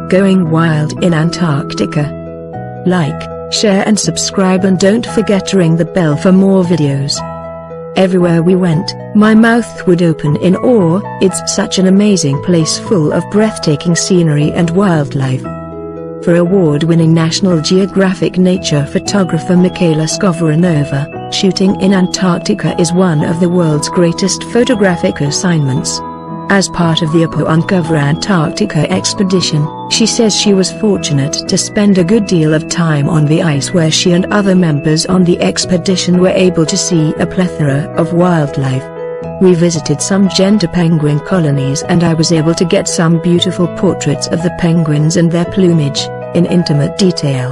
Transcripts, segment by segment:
Going wild in Antarctica. Like, share and subscribe, and don't forget to ring the bell for more videos. Everywhere we went, my mouth would open in awe. It's such an amazing place full of breathtaking scenery and wildlife. For award-winning National Geographic nature photographer Michaela Skovoranova, shooting in Antarctica is one of the world's greatest photographic assignments. As part of the Uncover Antarctica expedition, she says she was fortunate to spend a good deal of time on the ice, where she and other members on the expedition were able to see a plethora of wildlife. We visited some gender penguin colonies, and I was able to get some beautiful portraits of the penguins and their plumage, in intimate detail.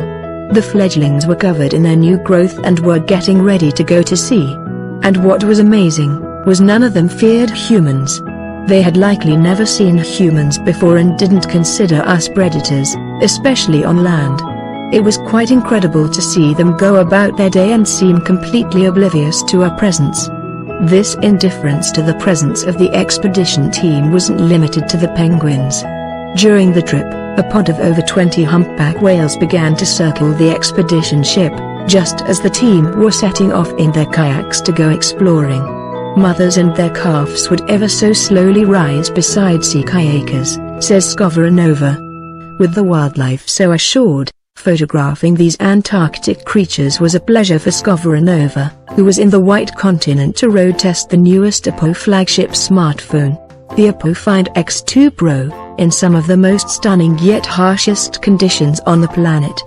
The fledglings were covered in their new growth and were getting ready to go to sea. And what was amazing, was none of them feared humans. They had likely never seen humans before and didn't consider us predators, especially on land. It was quite incredible to see them go about their day and seem completely oblivious to our presence. This indifference to the presence of the expedition team wasn't limited to the penguins. During the trip, a pod of over 20 humpback whales began to circle the expedition ship, just as the team were setting off in their kayaks to go exploring. Mothers and their calves would ever so slowly rise beside sea kayakers, says Skovoranova. With the wildlife so assured, photographing these Antarctic creatures was a pleasure for Skovoranova, who was in the White Continent to road test the newest Oppo flagship smartphone, the Oppo Find X2 Pro, in some of the most stunning yet harshest conditions on the planet.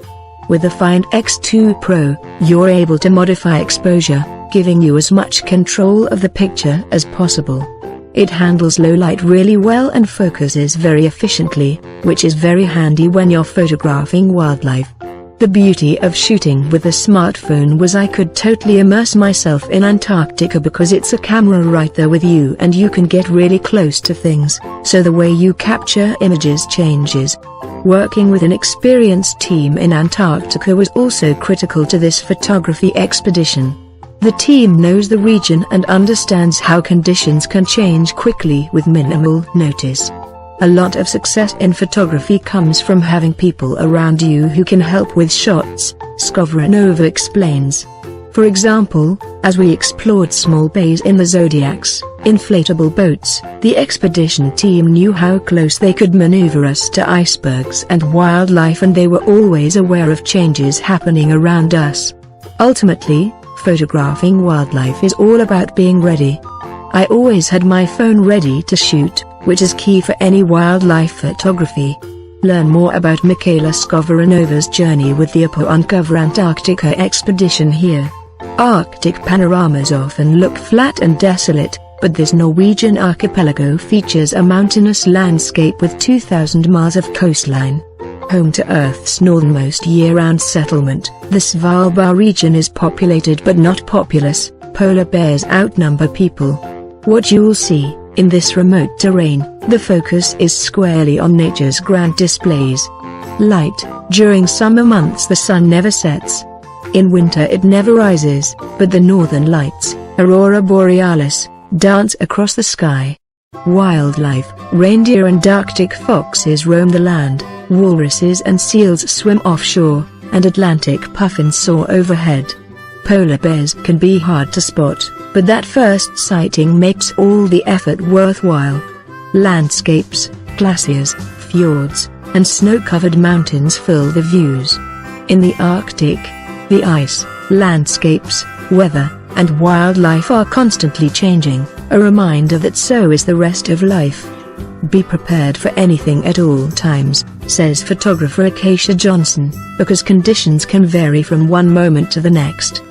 With the Find X2 Pro, you're able to modify exposure, giving you as much control of the picture as possible. It handles low light really well and focuses very efficiently, which is very handy when you're photographing wildlife. The beauty of shooting with a smartphone was I could totally immerse myself in Antarctica because it's a camera right there with you and you can get really close to things, so the way you capture images changes. Working with an experienced team in Antarctica was also critical to this photography expedition. The team knows the region and understands how conditions can change quickly with minimal notice. A lot of success in photography comes from having people around you who can help with shots, Skovoranova explains. For example, as we explored small bays in the Zodiac's inflatable boats, the expedition team knew how close they could maneuver us to icebergs and wildlife, and they were always aware of changes happening around us. Ultimately, photographing wildlife is all about being ready. I always had my phone ready to shoot, which is key for any wildlife photography. Learn more about Michaela Skovoranova's journey with the Uncover Antarctica expedition here. Arctic panoramas often look flat and desolate, but this Norwegian archipelago features a mountainous landscape with 2,000 miles of coastline. Home to Earth's northernmost year-round settlement, the Svalbard region is populated but not populous. Polar bears outnumber people. What you'll see, in this remote terrain, the focus is squarely on nature's grand displays. Light. During summer months the sun never sets. In winter it never rises, but the northern lights, aurora borealis, dance across the sky. Wildlife. Reindeer and Arctic foxes roam the land, walruses and seals swim offshore, and Atlantic puffins soar overhead. Polar bears can be hard to spot, but that first sighting makes all the effort worthwhile. Landscapes, glaciers, fjords, and snow-covered mountains fill the views. In the Arctic, the ice, landscapes, weather, and wildlife are constantly changing, a reminder that so is the rest of life. Be prepared for anything at all times, says photographer Acacia Johnson, because conditions can vary from one moment to the next.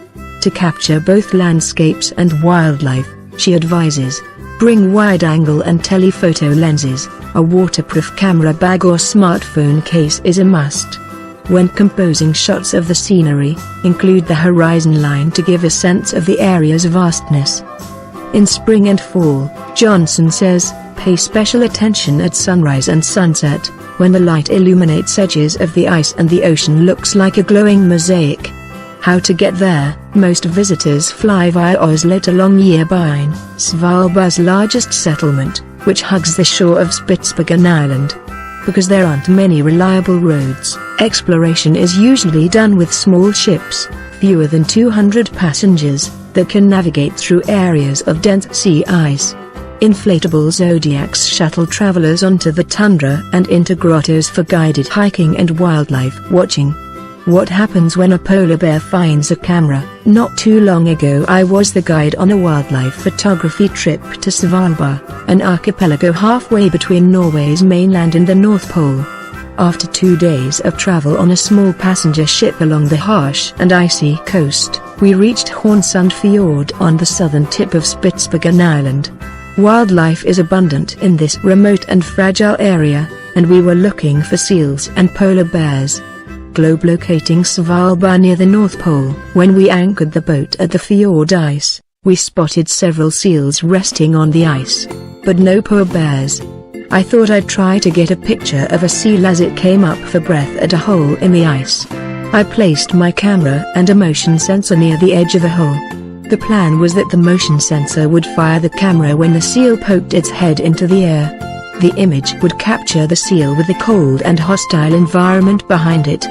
To capture both landscapes and wildlife, she advises, bring wide-angle and telephoto lenses. A waterproof camera bag or smartphone case is a must. When composing shots of the scenery, include the horizon line to give a sense of the area's vastness. In spring and fall, Johnson says, pay special attention at sunrise and sunset, when the light illuminates edges of the ice and the ocean looks like a glowing mosaic. How to get there? Most visitors fly via Oslo to Longyearbyen, Svalbard's largest settlement, which hugs the shore of Spitsbergen Island. Because there aren't many reliable roads, exploration is usually done with small ships, fewer than 200 passengers, that can navigate through areas of dense sea ice. Inflatable Zodiacs shuttle travelers onto the tundra and into grottos for guided hiking and wildlife watching. What happens when a polar bear finds a camera? Not too long ago I was the guide on a wildlife photography trip to Svalbard, an archipelago halfway between Norway's mainland and the North Pole. After 2 days of travel on a small passenger ship along the harsh and icy coast, we reached Hornsund Fjord on the southern tip of Spitsbergen Island. Wildlife is abundant in this remote and fragile area, and we were looking for seals and polar bears. Globe-locating Svalbard near the North Pole. When we anchored the boat at the fjord ice, we spotted several seals resting on the ice, but no polar bears. I thought I'd try to get a picture of a seal as it came up for breath at a hole in the ice. I placed my camera and a motion sensor near the edge of the hole. The plan was that the motion sensor would fire the camera when the seal poked its head into the air. The image would capture the seal with the cold and hostile environment behind it.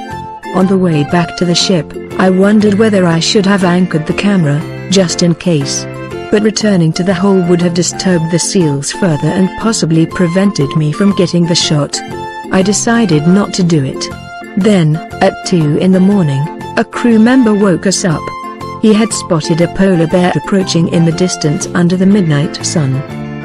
On the way back to the ship, I wondered whether I should have anchored the camera, just in case. But returning to the hole would have disturbed the seals further and possibly prevented me from getting the shot. I decided not to do it. Then, at 2 in the morning, a crew member woke us up. He had spotted a polar bear approaching in the distance under the midnight sun.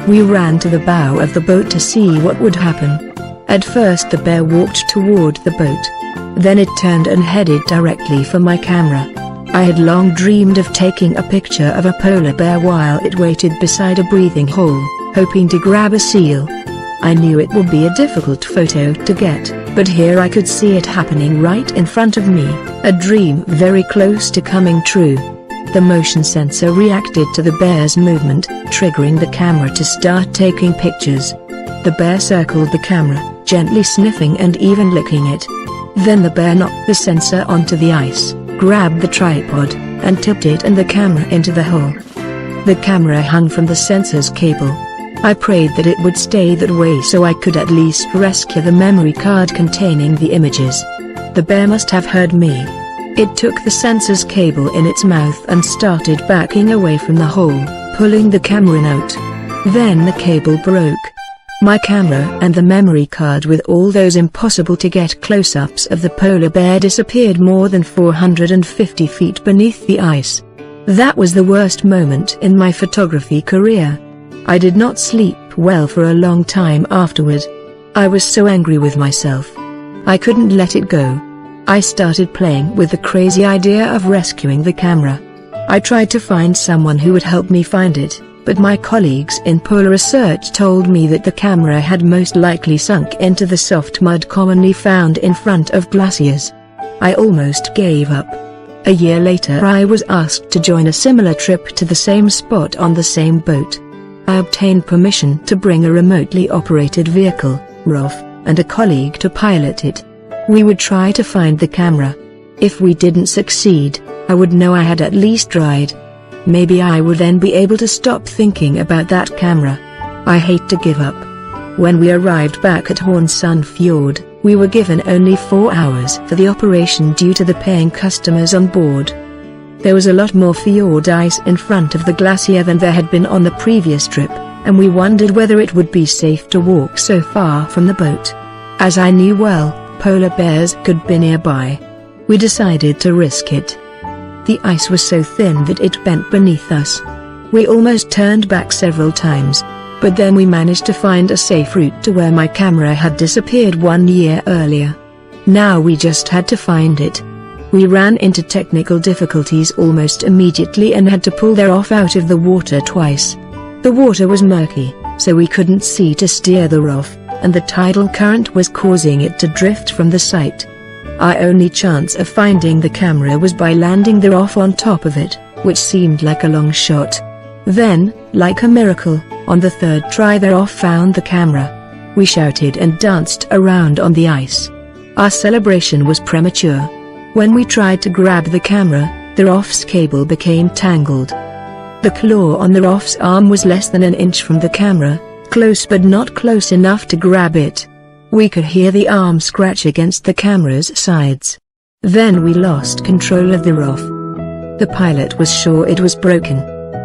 We ran to the bow of the boat to see what would happen. At first the bear walked toward the boat. Then it turned and headed directly for my camera. I had long dreamed of taking a picture of a polar bear while it waited beside a breathing hole, hoping to grab a seal. I knew it would be a difficult photo to get, but here I could see it happening right in front of me, a dream very close to coming true. The motion sensor reacted to the bear's movement, triggering the camera to start taking pictures. The bear circled the camera, gently sniffing and even licking it. Then the bear knocked the sensor onto the ice, grabbed the tripod, and tipped it and the camera into the hole. The camera hung from the sensor's cable. I prayed that it would stay that way so I could at least rescue the memory card containing the images. The bear must have heard me. It took the sensor's cable in its mouth and started backing away from the hole, pulling the camera out. Then the cable broke. My camera and the memory card with all those impossible to get close-ups of the polar bear disappeared more than 450 feet beneath the ice. That was the worst moment in my photography career. I did not sleep well for a long time afterward. I was so angry with myself. I couldn't let it go. I started playing with the crazy idea of rescuing the camera. I tried to find someone who would help me find it, but my colleagues in polar research told me that the camera had most likely sunk into the soft mud commonly found in front of glaciers. I almost gave up. A year later I was asked to join a similar trip to the same spot on the same boat. I obtained permission to bring a remotely operated vehicle, ROV, and a colleague to pilot it. We would try to find the camera. If we didn't succeed, I would know I had at least tried. Maybe I would then be able to stop thinking about that camera. I hate to give up. When we arrived back at Hornsund Fjord, we were given only 4 hours for the operation due to the paying customers on board. There was a lot more fjord ice in front of the glacier than there had been on the previous trip, and we wondered whether it would be safe to walk so far from the boat. As I knew well, polar bears could be nearby. We decided to risk it. The ice was so thin that it bent beneath us. We almost turned back several times, but then we managed to find a safe route to where my camera had disappeared 1 year earlier. Now we just had to find it. We ran into technical difficulties almost immediately and had to pull the ROV out of the water twice. The water was murky, so we couldn't see to steer the ROV, and the tidal current was causing it to drift from the site. Our only chance of finding the camera was by landing the ROV on top of it, which seemed like a long shot. Then, like a miracle, on the third try the ROV found the camera. We shouted and danced around on the ice. Our celebration was premature. When we tried to grab the camera, the ROV's cable became tangled. The claw on the ROV's arm was less than an inch from the camera, close but not close enough to grab it. We could hear the arm scratch against the camera's sides. Then we lost control of the ROF. The pilot was sure it was broken.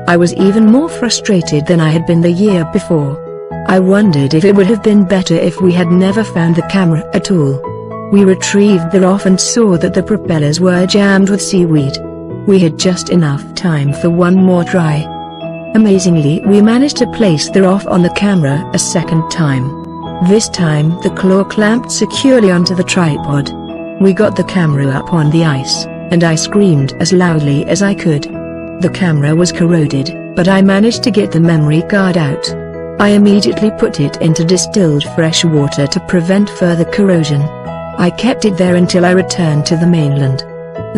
I was even more frustrated than I had been the year before. I wondered if it would have been better if we had never found the camera at all. We retrieved the ROF and saw that the propellers were jammed with seaweed. We had just enough time for one more try. Amazingly, we managed to place the ROF on the camera a second time. This time the claw clamped securely onto the tripod. We got the camera up on the ice, and I screamed as loudly as I could. The camera was corroded, but I managed to get the memory card out. I immediately put it into distilled fresh water to prevent further corrosion. I kept it there until I returned to the mainland.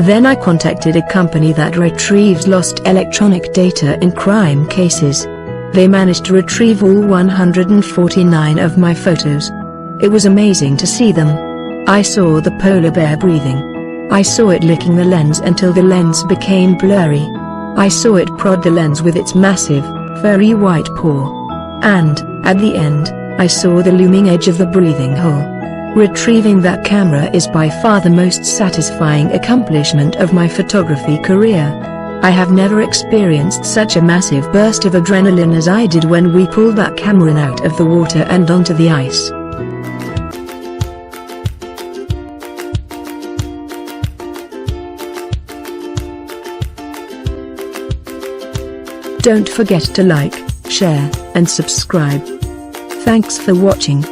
Then I contacted a company that retrieves lost electronic data in crime cases. They managed to retrieve all 149 of my photos. It was amazing to see them. I saw the polar bear breathing. I saw it licking the lens until the lens became blurry. I saw it prod the lens with its massive, furry white paw. And, at the end, I saw the looming edge of the breathing hole. Retrieving that camera is by far the most satisfying accomplishment of my photography career. I have never experienced such a massive burst of adrenaline as I did when we pulled that camera out of the water and onto the ice. Don't forget to like, share, and subscribe. Thanks for watching.